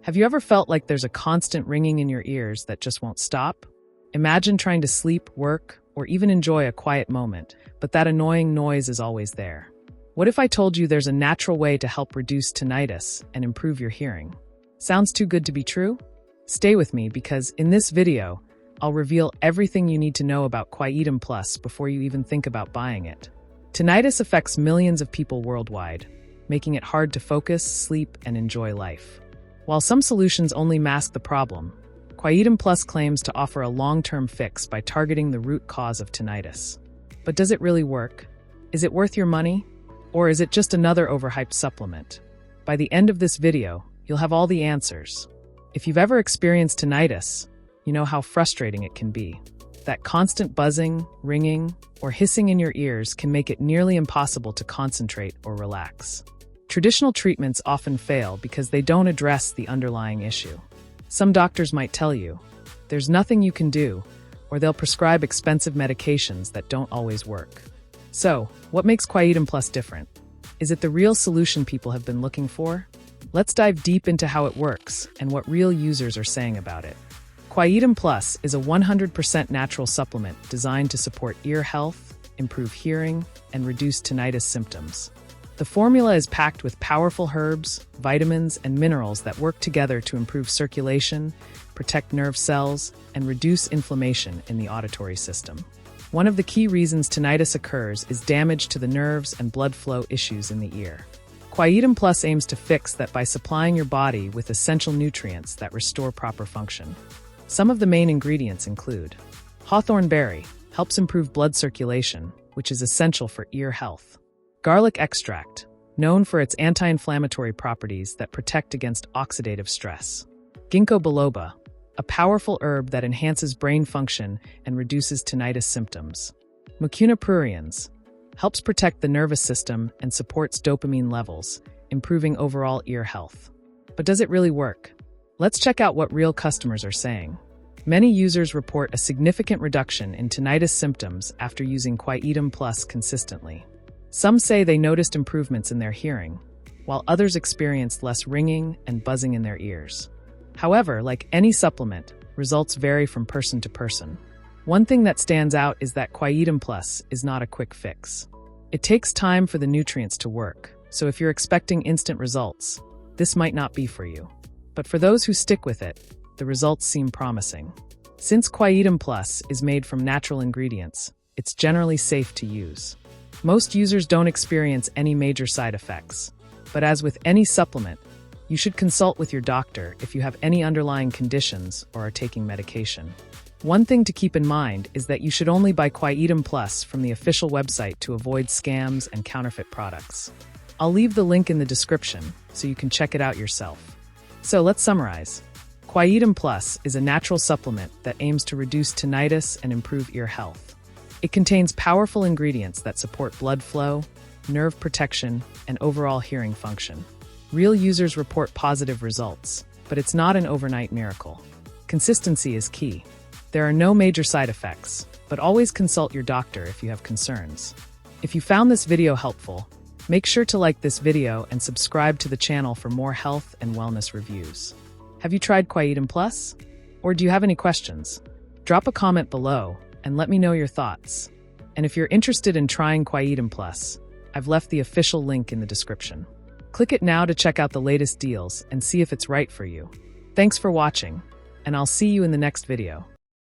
Have you ever felt like there's a constant ringing in your ears that just won't stop? Imagine trying to sleep, work, or even enjoy a quiet moment, but that annoying noise is always there. What if I told you there's a natural way to help reduce tinnitus and improve your hearing? Sounds too good to be true? Stay with me because in this video, I'll reveal everything you need to know about Quietum Plus before you even think about buying it. Tinnitus affects millions of people worldwide, making it hard to focus, sleep, and enjoy life. While some solutions only mask the problem, Quietum Plus claims to offer a long-term fix by targeting the root cause of tinnitus. But does it really work? Is it worth your money? Or is it just another overhyped supplement? By the end of this video, you'll have all the answers. If you've ever experienced tinnitus, you know how frustrating it can be. That constant buzzing, ringing, or hissing in your ears can make it nearly impossible to concentrate or relax. Traditional treatments often fail because they don't address the underlying issue. Some doctors might tell you, there's nothing you can do, or they'll prescribe expensive medications that don't always work. So, what makes Quietum Plus different? Is it the real solution people have been looking for? Let's dive deep into how it works and what real users are saying about it. Quietum Plus is a 100% natural supplement designed to support ear health, improve hearing, and reduce tinnitus symptoms. The formula is packed with powerful herbs, vitamins, and minerals that work together to improve circulation, protect nerve cells, and reduce inflammation in the auditory system. One of the key reasons tinnitus occurs is damage to the nerves and blood flow issues in the ear. Quietum Plus aims to fix that by supplying your body with essential nutrients that restore proper function. Some of the main ingredients include hawthorn berry, helps improve blood circulation, which is essential for ear health. Garlic extract, known for its anti-inflammatory properties that protect against oxidative stress. Ginkgo biloba, a powerful herb that enhances brain function and reduces tinnitus symptoms. Mucuna pruriens, helps protect the nervous system and supports dopamine levels, improving overall ear health. But does it really work? Let's check out what real customers are saying. Many users report a significant reduction in tinnitus symptoms after using Quietum Plus consistently. Some say they noticed improvements in their hearing, while others experienced less ringing and buzzing in their ears. However, like any supplement, results vary from person to person. One thing that stands out is that Quietum Plus is not a quick fix. It takes time for the nutrients to work, so if you're expecting instant results, this might not be for you. But for those who stick with it, the results seem promising. Since Quietum Plus is made from natural ingredients, it's generally safe to use. Most users don't experience any major side effects, but as with any supplement, you should consult with your doctor if you have any underlying conditions or are taking medication. One thing to keep in mind is that you should only buy Quietum Plus from the official website to avoid scams and counterfeit products. I'll leave the link in the description so you can check it out yourself. So let's summarize. Quietum Plus is a natural supplement that aims to reduce tinnitus and improve ear health. It contains powerful ingredients that support blood flow, nerve protection, and overall hearing function. Real users report positive results, but it's not an overnight miracle. Consistency is key. There are no major side effects, but always consult your doctor if you have concerns. If you found this video helpful, make sure to like this video and subscribe to the channel for more health and wellness reviews. Have you tried Quietum Plus? Or do you have any questions? Drop a comment below and let me know your thoughts. And if you're interested in trying Quietum Plus, I've left the official link in the description. Click it now to check out the latest deals and see if it's right for you. Thanks for watching, and I'll see you in the next video.